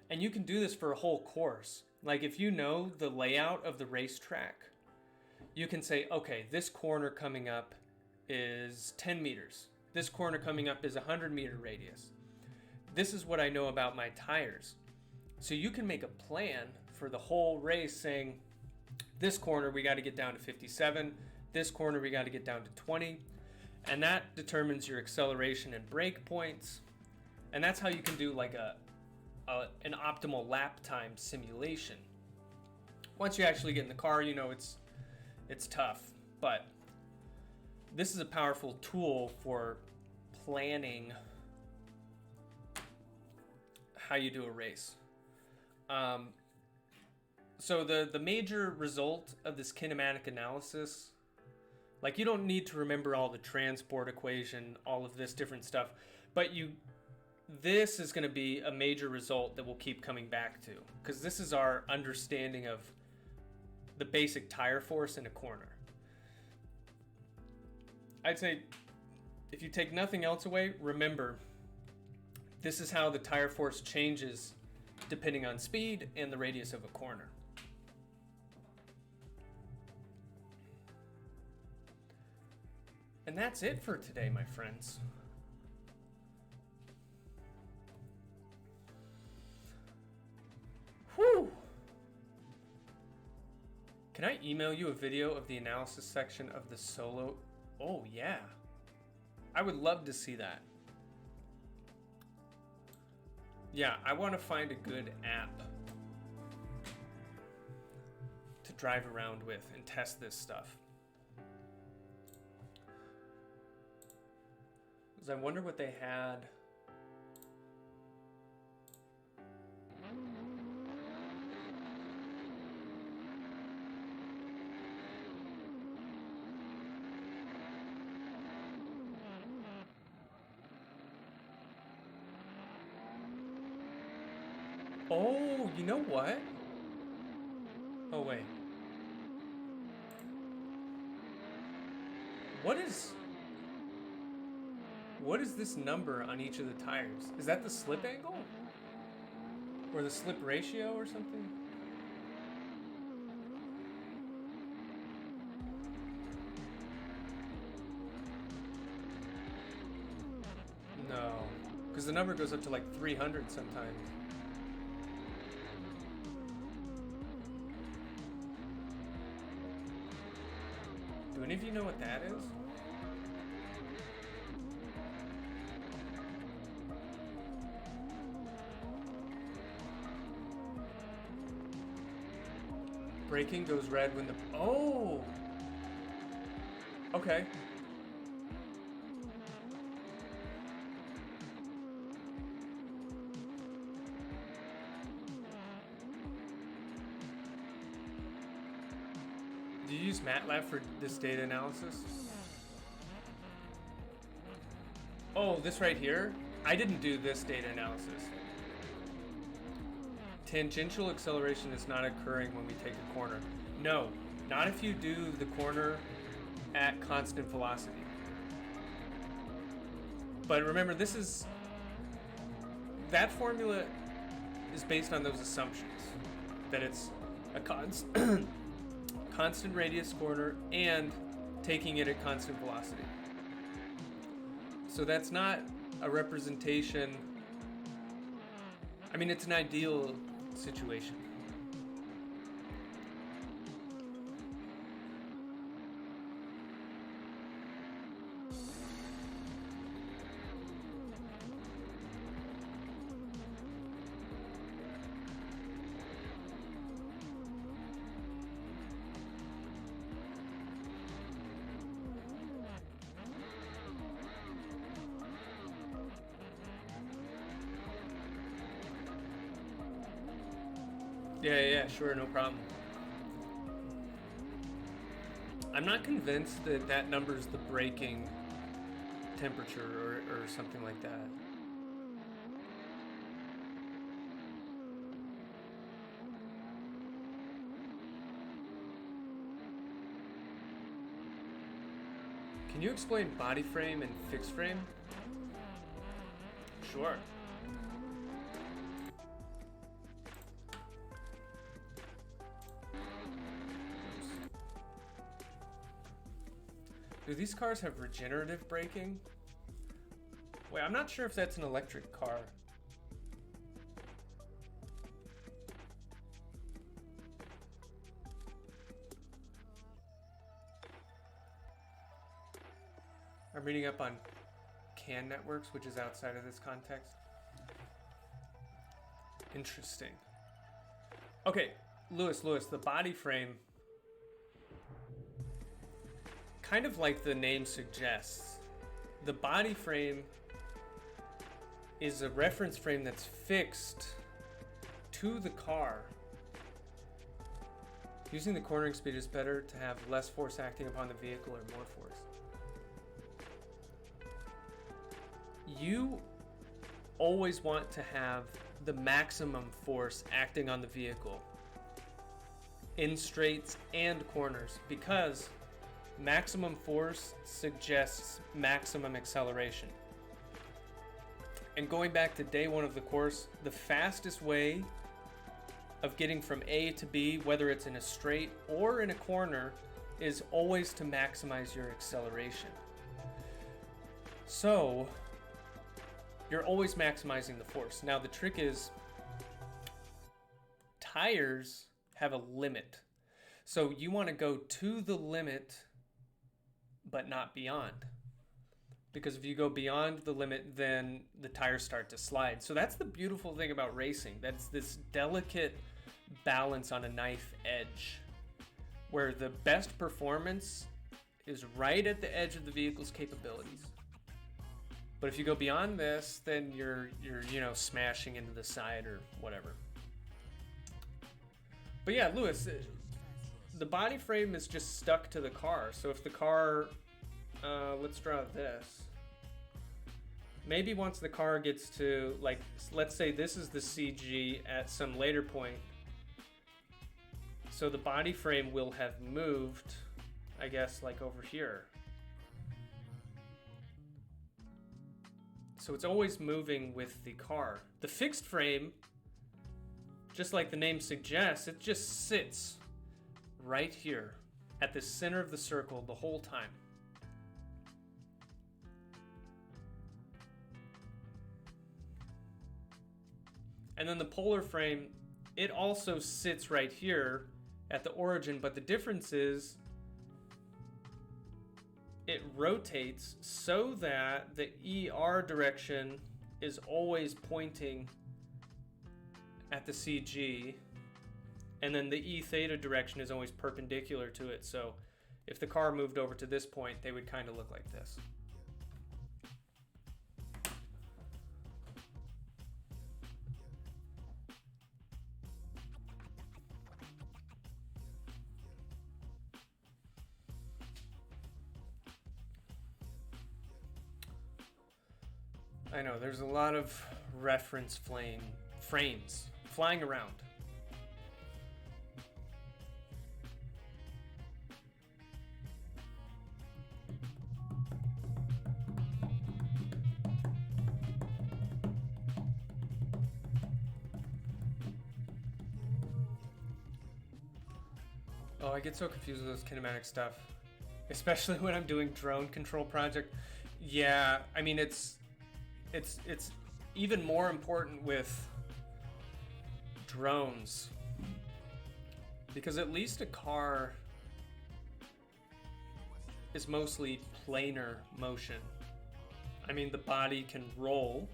And you can do this for a whole course. Like if you know the layout of the racetrack, you can say, okay, this corner coming up is 10 meters. This corner coming up is 100 meter radius. This is what I know about my tires. So you can make a plan for the whole race saying, this corner we got to get down to 57, this corner we got to get down to 20, and that determines your acceleration and brake points. And that's how you can do like an optimal lap time simulation. Once you actually get in the car, you know it's tough, but this is a powerful tool for planning how you do a race. So the major result of this kinematic analysis, like you don't need to remember all the transport equation, all of this different stuff, but this is going to be a major result that we'll keep coming back to, because this is our understanding of the basic tire force in a corner. I'd say if you take nothing else away, remember, this is how the tire force changes depending on speed and the radius of a corner. And that's it for today, my friends. Whew! Can I email you a video of the analysis section of the Solo? Oh, yeah. I would love to see that. Yeah, I want to find a good app to drive around with and test this stuff. Because I wonder what they had. Oh, you know what? Oh, wait. What is this number on each of the tires? Is that the slip angle? Or the slip ratio or something? No. Because the number goes up to like 300 sometimes. Do any of you know what that is? Braking goes red when the... Oh! Okay. Do you use MATLAB for this data analysis? Oh, this right here? I didn't do this data analysis. Tangential acceleration is not occurring when we take a corner. No, not if you do the corner at constant velocity. But remember, that formula is based on those assumptions. That it's a constant radius corner and taking it at constant velocity. So that's not a representation. I mean, it's an ideal situation. Yeah, sure, no problem. I'm not convinced that that number's the braking temperature or something like that. Can you explain body frame and fixed frame? Sure. Do these cars have regenerative braking? Wait, I'm not sure if that's an electric car. I'm reading up on CAN networks, which is outside of this context. Interesting. Okay, Lewis, the body frame, kind of like the name suggests, the body frame is a reference frame that's fixed to the car. Using the cornering speed is better to have less force acting upon the vehicle or more force. You always want to have the maximum force acting on the vehicle in straights and corners, because Maximum force suggests maximum acceleration. And going back to day one of the course, the fastest way of getting from A to B, whether it's in a straight or in a corner, is always to maximize your acceleration. So you're always maximizing the force. Now the trick is tires have a limit. So you want to go to the limit but not beyond. Because if you go beyond the limit, then the tires start to slide. So that's the beautiful thing about racing. That's this delicate balance on a knife edge, where the best performance is right at the edge of the vehicle's capabilities. But if you go beyond this, then you're smashing into the side or whatever. But yeah, Lewis, the body frame is just stuck to the car. So if the car, let's draw this. Maybe once the car gets to, like, let's say this is the CG at some later point. So the body frame will have moved, I guess, like over here. So it's always moving with the car. The fixed frame, just like the name suggests, it just sits right here at the center of the circle the whole time. And then the polar frame, it also sits right here at the origin, but the difference is it rotates so that the ER direction is always pointing at the CG, and then the E theta direction is always perpendicular to it. So if the car moved over to this point, they would kind of look like this. I know, there's a lot of reference frames flying around. Oh, I get so confused with those kinematic stuff, especially when I'm doing drone control project. Yeah, I mean, it's even more important with drones, because at least a car is mostly planar motion. I mean, the body can roll,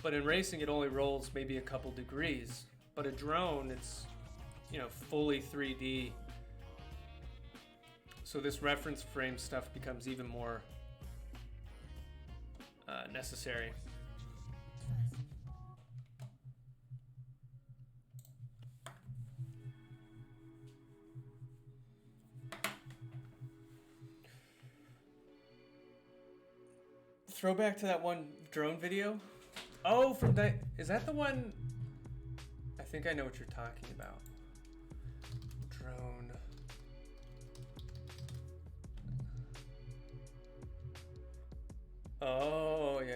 but in racing it only rolls maybe a couple degrees. But a drone, it's, fully 3D. So this reference frame stuff becomes even more necessary. Throwback to that one drone video. Oh, is that the one? I think I know what you're talking about. Drone. Oh, yeah.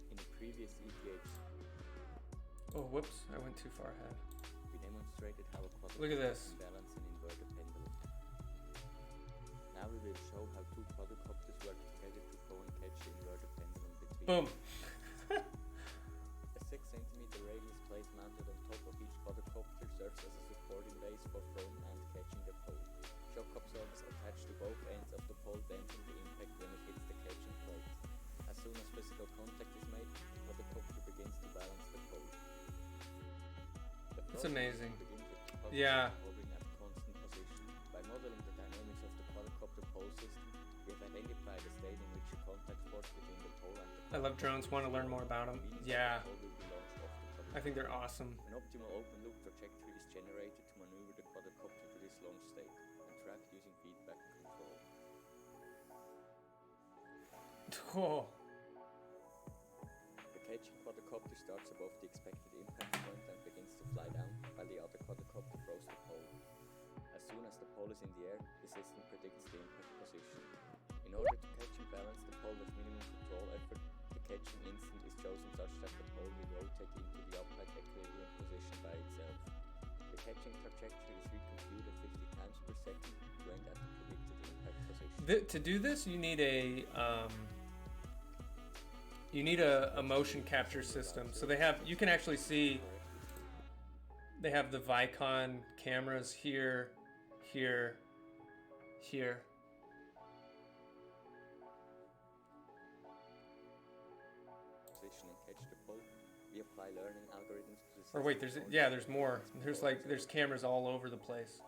In the previous ETH, Oh, whoops, I went too far ahead. we demonstrated how a Look at quadruped this. can balance an inverted pendulum. Now we will show how two quadrupeders work together to throw and catch the inverted pendulum between Boom. them. A 6 cm radius plate mounted on top of each quadrupeder serves as a supporting base for throwing and catching the pole. Shock absorbers attached to both ends of the pole dampen the impact when it hits the catching plate. As soon as physical contact is made, the quadrupeder begins to balance the pole. It's amazing. Begins with the quadrupeder Yeah. hovering at a constant position. By modeling the dynamics of the quadrupeder pole system, we have identified a state in which a contact force between the pole and the I love drones. Want to learn more about them? Yeah, pole will be launched off the quadrupeder. I think they're awesome. An optimal open loop trajectory is generated to maneuver the quadrupeder to this launch state and tracked using feedback control. Oh, The catching quadrupeder starts above the expected impact point and begins to fly down, while the other quadricopter throws the pole. As soon as the pole is in the air, the system predicts the impact position. In order to catch and balance the pole with minimum control effort, the catching instant is chosen such that the pole will rotate into the upright equilibrium position by itself. The catching trajectory is recomputed 50 times per second to end at the predicted impact position. To do this, you need a motion capture system. So they have, you can actually see, they have the Vicon cameras here, here, here. Position and catch the pole. We apply learning algorithms to the Or wait, there's more. There's cameras all over the place.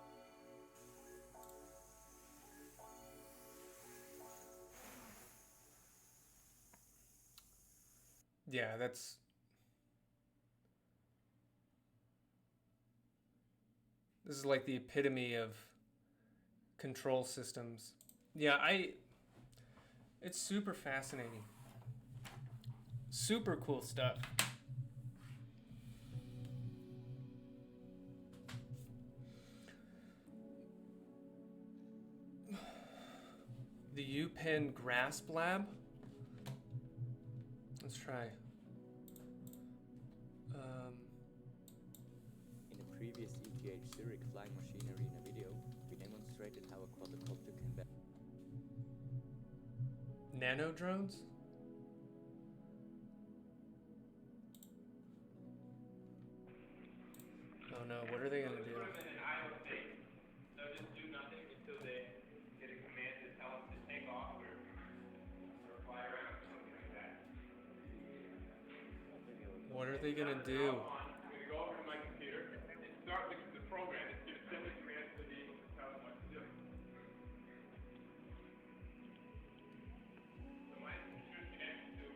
Yeah, this is like the epitome of control systems. Yeah, it's super fascinating. Super cool stuff. The UPenn Grasp Lab. Let's try. In the previous ETH Zurich Flying Machine Arena video, we demonstrated how a quadricopter can Nano drones? Oh no, what are they gonna do? They'll just do nothing until they get a command to tell them to take off or fly around, something like that. What are they gonna do? I'm going to go over to my computer and start the program. It's just simple commands to be able to tell them what to do. So my computer's connected to...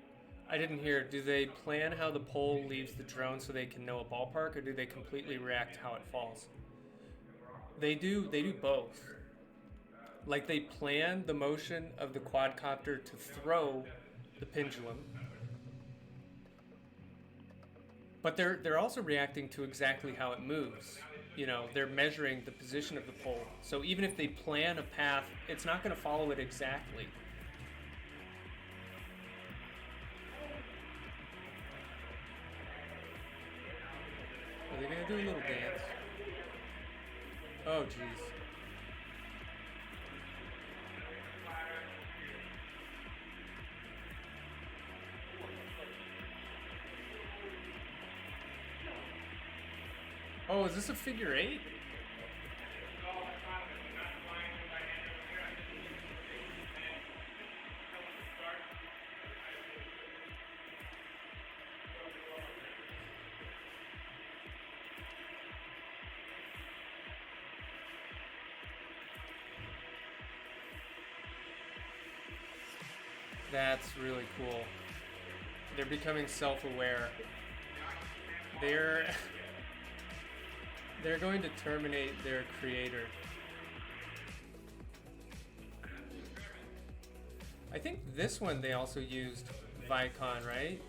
I didn't hear. Do they plan how the pole leaves the drone so they can know a ballpark, or do they completely react to how it falls? They do both. Like they plan the motion of the quadcopter to throw the pendulum, but they're also reacting to exactly how it moves. You know, they're measuring the position of the pole. So even if they plan a path, it's not going to follow it exactly. Are they going to do a little dance? Oh, jeez. Oh, is this a figure eight? That's really cool. They're becoming self-aware. They're going to terminate their creator. I think this one they also used Vicon, right?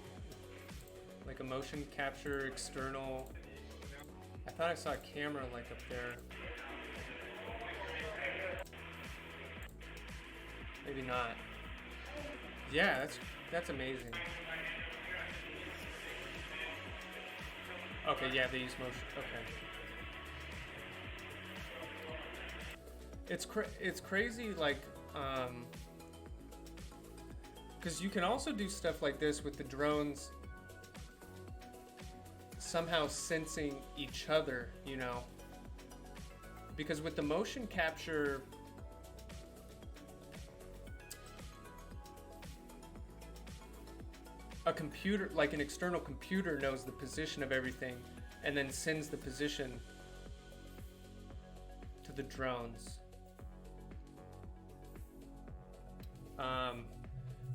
Like a motion capture external. I thought I saw a camera like up there. Maybe not. Yeah, that's amazing. Okay, yeah, they use motion. Okay. It's crazy, like, because you can also do stuff like this with the drones somehow sensing each other, you know, because with the motion capture, a computer, like an external computer, knows the position of everything and then sends the position to the drones.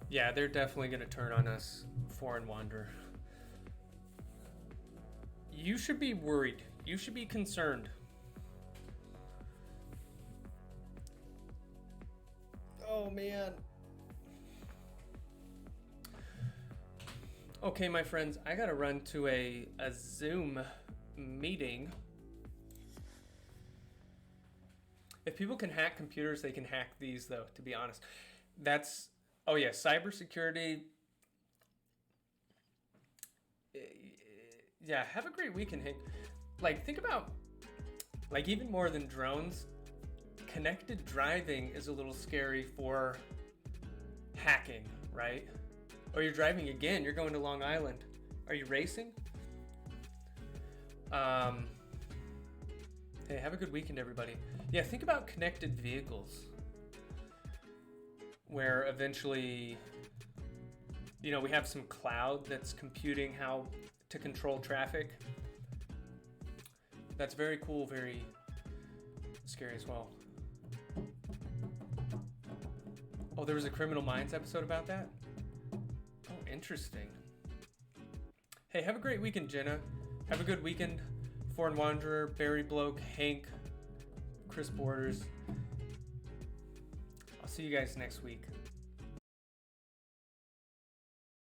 Yeah, they're definitely going to turn on us, Foreign Wanderer. You should be worried. You should be concerned. Oh, man. Okay, my friends, I gotta run to a Zoom meeting. If people can hack computers, they can hack these, though, to be honest. That's, oh yeah, cybersecurity. Yeah, have a great weekend, Hank. Like, think about, like, even more than drones, connected driving is a little scary for hacking, right? Or you're driving again, you're going to Long Island. Are you racing? Hey, have a good weekend, everybody. Yeah, think about connected vehicles, where eventually, you know, we have some cloud that's computing how to control traffic. That's very cool, very scary as well. Oh, there was a Criminal Minds episode about that? Oh, interesting. Hey, have a great weekend, Jenna. Have a good weekend, Foreign Wanderer, Barry Bloke, Hank, Chris Borders. I'll see you guys next week.